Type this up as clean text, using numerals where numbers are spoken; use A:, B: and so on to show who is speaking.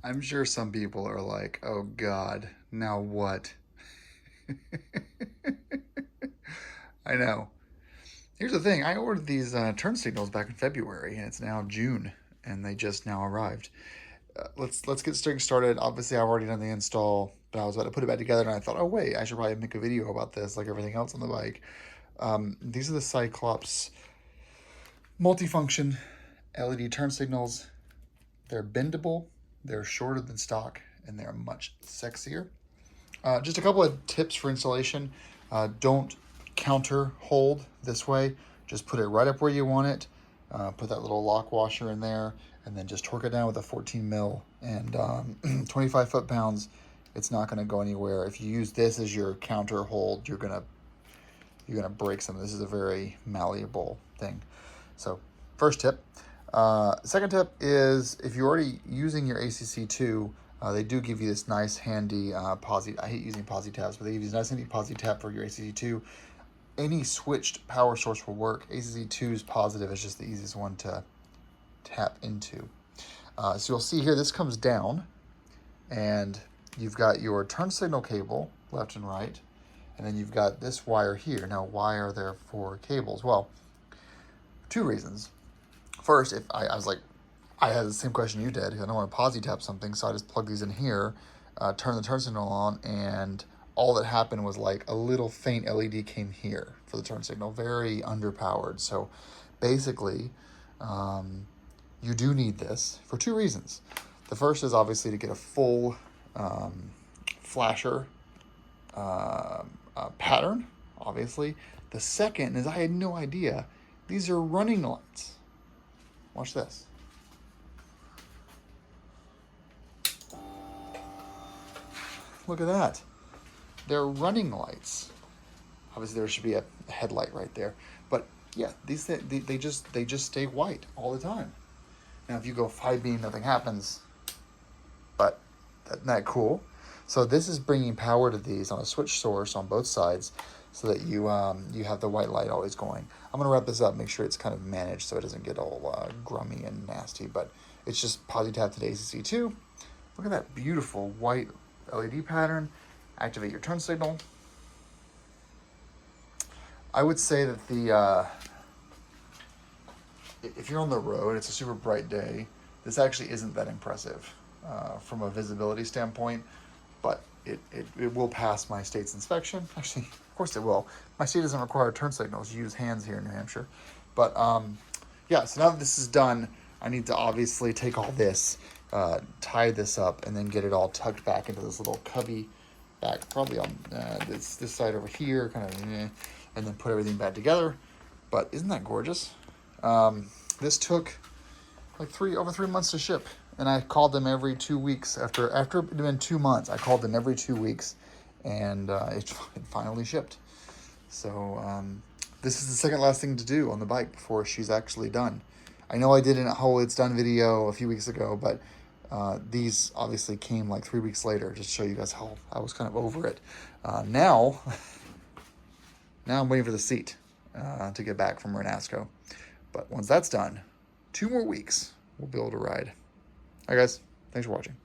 A: I'm sure some people are like, oh God, now what? I know. Here's the thing. I ordered these turn signals back in February, and it's now June, and they just now arrived. Let's get started. Obviously, I've already done the install, but I was about to put it back together, and I thought, oh wait, I should probably make a video about this, like everything else on the bike. These are the Cyclops multifunction LED turn signals. They're bendable, they're shorter than stock, and they're much sexier. Just a couple of tips for installation. Don't counter hold this way. Just put it right up where you want it. Put that little lock washer in there, and then just torque it down with a 14 mil and 25 foot-pounds. It's not going to go anywhere. If you use this as your counter hold, you're gonna break something. This is a very malleable thing. So, first tip. Second tip is if you're already using your ACC2, they do give you this nice handy posi. I hate using posi tabs, but they give you this nice handy posi tab for your ACC2. Any switched power source will work. ACC2's positive is just the easiest one to tap into. So you'll see here, this comes down, and you've got your turn signal cable left and right, and then you've got this wire here. Now, why are there 4 cables? Well, 2 reasons. First, if I was like, I had the same question you did. I don't want to posi tap something, so I just plug these in here, turn the turn signal on, and all that happened was like a little faint LED came here for the turn signal, very underpowered. So basically, you do need this for 2 reasons. The first is obviously to get a full flasher pattern, obviously. The second is I had no idea. These are running lights. Watch this. Look at that. They're running lights. Obviously, there should be a headlight right there. But yeah, these they just stay white all the time. Now, if you go 5 beam, nothing happens. But isn't that cool? So this is bringing power to these on a switch source on both sides, so that you have the white light always going. I'm gonna wrap this up, make sure it's kind of managed so it doesn't get all grummy and nasty. But it's just posi tap to the ACC2. Look at that beautiful white LED pattern. Activate your turn signal. I would say that if you're on the road, it's a super bright day, this actually isn't that impressive from a visibility standpoint, but it will pass my state's inspection. Actually, of course it will. My state doesn't require turn signals. You use hands here in New Hampshire. But yeah, so now that this is done, I need to obviously take all this, tie this up, and then get it all tucked back into this little cubby back, probably on this side over here, kind of, and then put everything back together. But isn't that gorgeous? This took like over 3 months to ship, and I called them every 2 weeks. After it had been 2 months, I called them every 2 weeks, and it finally shipped. So this is the second last thing to do on the bike before she's actually done. I know I did a whole it's done video a few weeks ago, but these obviously came like 3 weeks later, just to show you guys how I was kind of over it. Now I'm waiting for the seat to get back from Renasco. But once that's done, 2 more weeks, we'll be able to ride. All right, guys. Thanks for watching.